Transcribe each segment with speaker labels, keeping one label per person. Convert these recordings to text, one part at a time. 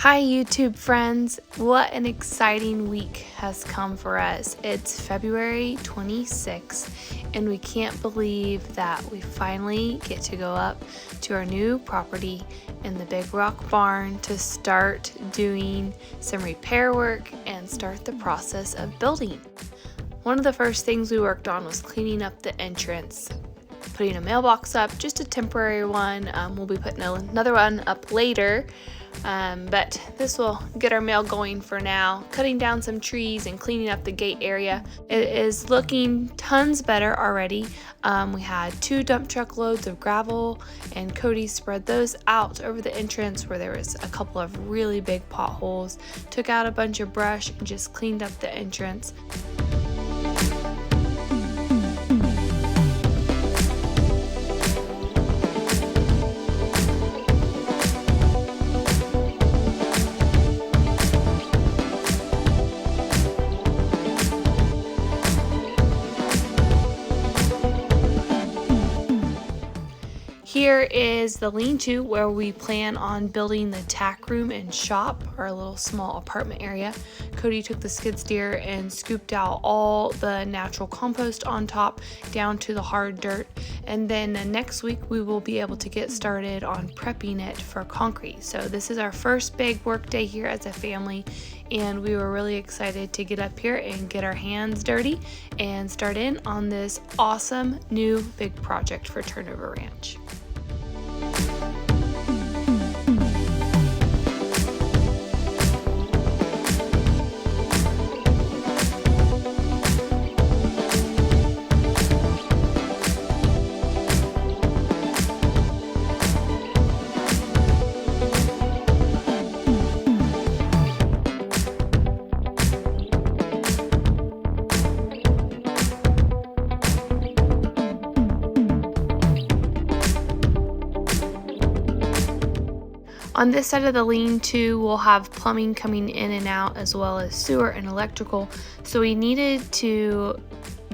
Speaker 1: Hi YouTube friends, what an exciting week has come for us. It's February 26th and we can't believe that we finally get to go up to our new property in the Big Rock Barn to start doing some repair work and start the process of building. One of the first things we worked on was cleaning up the entrance, putting a mailbox up, just a temporary one. We'll be putting another one up later. But this will get our mail going for now. Cutting down some trees and cleaning up the gate area. It is looking tons better already. We had 2 dump truck loads of gravel and Cody spread those out over the entrance where there was a couple of really big potholes. Took out a bunch of brush and just cleaned up the entrance. Here is the lean-to where we plan on building the tack room and shop, our little small apartment area. Cody took the skid steer and scooped out all the natural compost on top down to the hard dirt. And then next week we will be able to get started on prepping it for concrete. So this is our first big work day here as a family, and we were really excited to get up here and get our hands dirty and start in on this awesome new big project for Turnover Ranch. On this side of the lean-to, we'll have plumbing coming in and out as well as sewer and electrical. So we needed to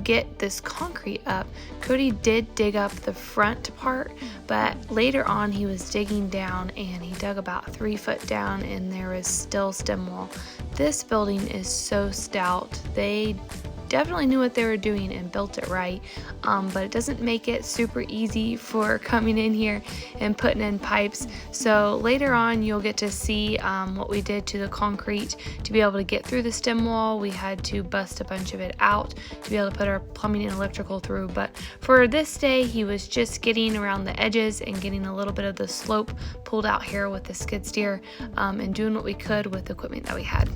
Speaker 1: get this concrete up. Cody did dig up the front part, but later on he was digging down and he dug about 3 foot down and there is still stem wall. This building is so stout. They definitely knew what they were doing and built it right, but it doesn't make it super easy for coming in here and putting in pipes. So later on you'll get to see what we did to the concrete to be able to get through the stem wall. We had to bust a bunch of it out to be able to put our plumbing and electrical through, but for this day he was just getting around the edges and getting a little bit of the slope pulled out here with the skid steer, and doing what we could with the equipment that we had.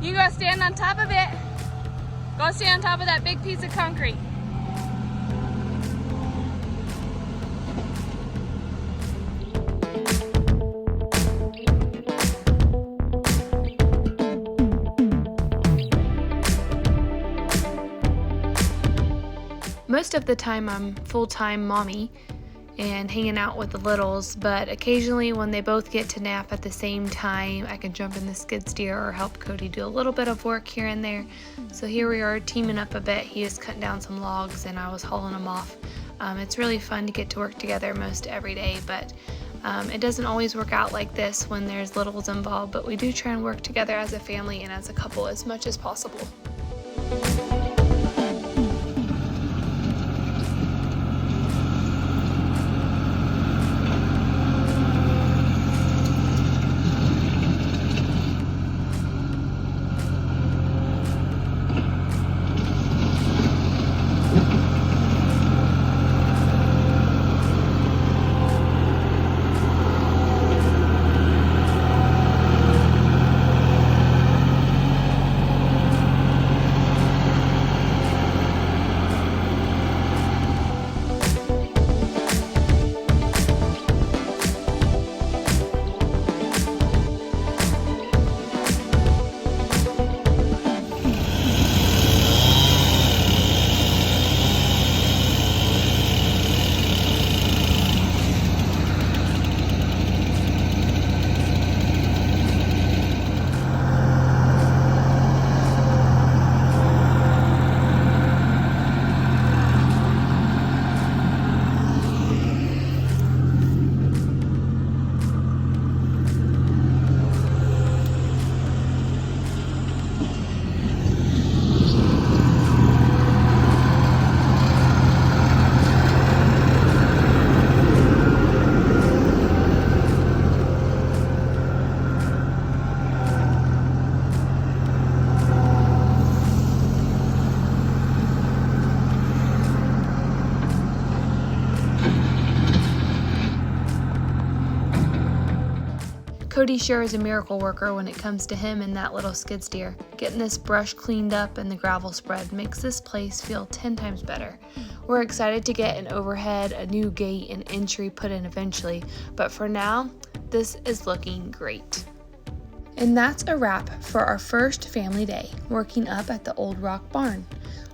Speaker 1: You go stand on top of it. Go stand on top of that big piece of concrete. Most of the time I'm full-time mommy, and hanging out with the littles, but occasionally when they both get to nap at the same time, I can jump in the skid steer or help Cody do a little bit of work here and there. So here we are teaming up a bit. He is cutting down some logs and I was hauling them off. It's really fun to get to work together most every day, but it doesn't always work out like this when there's littles involved, but we do try and work together as a family and as a couple as much as possible. Cody sure is a miracle worker when it comes to him and that little skid steer. Getting this brush cleaned up and the gravel spread makes this place feel 10 times better. We're excited to get an overhead, a new gate, and entry put in eventually, but for now, this is looking great. And that's a wrap for our first family day, working up at the Old Rock Barn.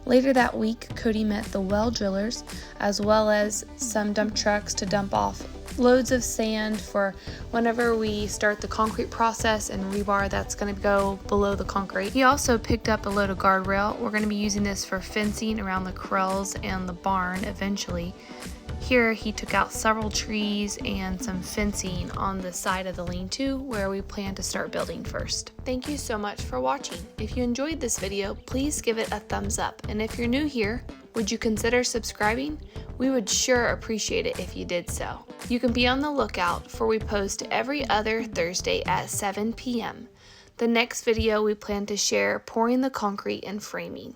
Speaker 1: Later that week, Cody met the well drillers, as well as some dump trucks to dump off loads of sand for whenever we start the concrete process, and rebar that's going to go below the concrete. He also picked up a load of guardrail. We're going to be using this for fencing around the corrals and the barn eventually. Here he took out several trees and some fencing on the side of the lean-to where we plan to start building first. Thank you so much for watching. If you enjoyed this video, please give it a thumbs up, and if you're new here, would you consider subscribing? We would sure appreciate it if you did so. You can be on the lookout, for we post every other Thursday at 7 p.m. The next video we plan to share pouring the concrete and framing.